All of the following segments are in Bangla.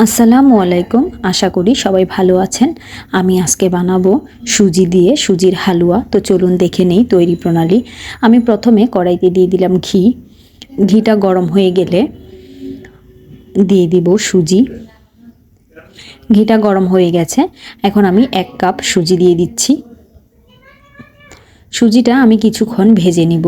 আসসালামু আলাইকুম। আশা করি সবাই ভালো আছেন। আমি আজকে বানাবো সুজি দিয়ে সুজির হালুয়া। তো চলুন দেখে নেই তৈরি প্রণালী। আমি প্রথমে কড়াইতে দিয়ে দিলাম ঘি। ঘিটা গরম হয়ে গেলে দিয়ে দিব সুজি। ঘিটা গরম হয়ে গেছে, এখন আমি 1 কাপ সুজি দিয়ে দিচ্ছি। সুজিটা আমি কিছুক্ষণ ভেজে নিব।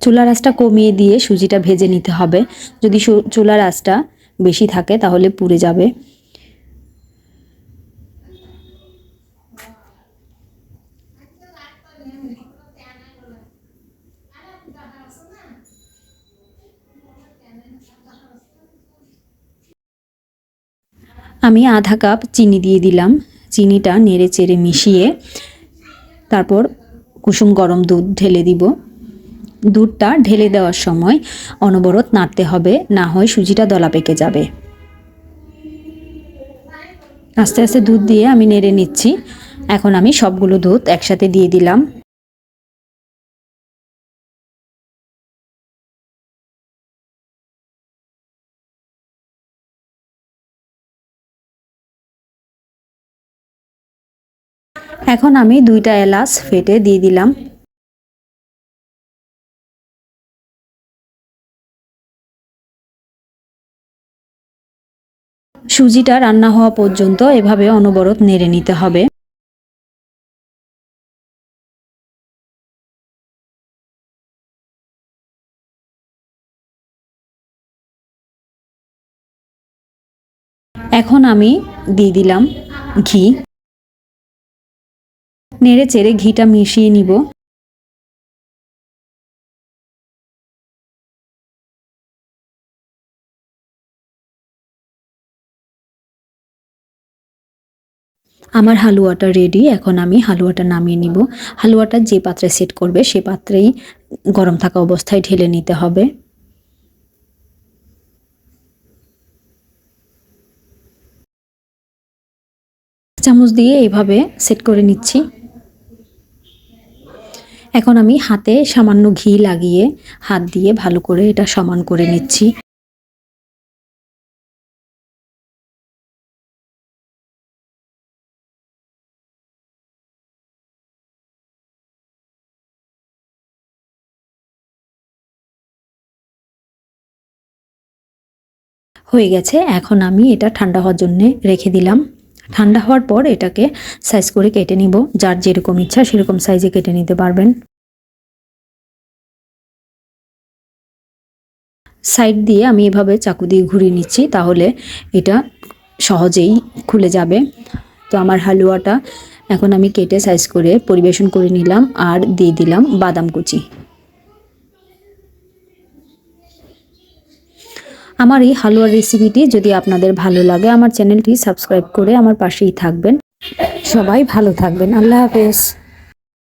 চুলার আঁচটা কমিয়ে দিয়ে সুজিটা ভেজে নিতে হবে। যদি চুলার আঁচটা বেশি থাকে তাহলে পুড়ে যাবে। আমি আধা কাপ চিনি দিয়ে দিলাম। চিনিটা নেড়ে চেড়ে মিশিয়ে তারপর কুসুম গরম দুধ ঢেলে দিব। দুধটা ঢেলে দেওয়ার সময় অনবরত নাড়তে হবে, না হয় সুজিটা দলা পেকে যাবে। আস্তে আস্তে দুধ দিয়ে আমি নেড়ে নিচ্ছি। এখন আমি সবগুলো দুধ একসাথে দিয়ে দিলাম। এখন আমি 2টা এলাচ ফেটে দিয়ে দিলাম। সুজিটা রান্না হওয়া পর্যন্ত এভাবে অনবরত নেড়ে নিতে হবে। এখন আমি দিয়ে দিলাম ঘি। নেড়ে চেড়ে ঘিটা মিশিয়ে নিব। আমার হালুয়াটা রেডি। এখন আমি হালুয়াটা নামিয়ে নিব। হালুয়াটা যে পাত্রে সেট করবে সে পাত্রেই গরম থাকা অবস্থায় ঢেলে নিতে হবে। চামচ দিয়ে এইভাবে সেট করে নিচ্ছি। এখন আমি হাতে সামান্য ঘি লাগিয়ে হাত দিয়ে ভালো করে এটা সমান করে নিচ্ছি। হয়ে গেছে। এখন আমি এটা ঠান্ডা হওয়ার জন্য রেখে দিলাম। ঠান্ডা হওয়ার পর এটাকে সাইজ করে কেটে নিব। যার যেরকম ইচ্ছা সেরকম সাইজে কেটে নিতে পারবেন। সাইড দিয়ে আমি এভাবে চাকু দিয়ে ঘুরিয়ে নিচ্ছি, তাহলে এটা সহজেই খুলে যাবে। তো আমার হালুয়াটা এখন আমি কেটে সাইজ করে পরিবেশন করে নিলাম আর দিয়ে দিলাম বাদাম কুচি। আমার এই হালুয়ার রেসিপিটি যদি আপনাদের ভালো লাগে আমার চ্যানেলটি সাবস্ক্রাইব করে আমার পাশেই থাকবেন। সবাই ভালো থাকবেন। আল্লাহ হাফেজ।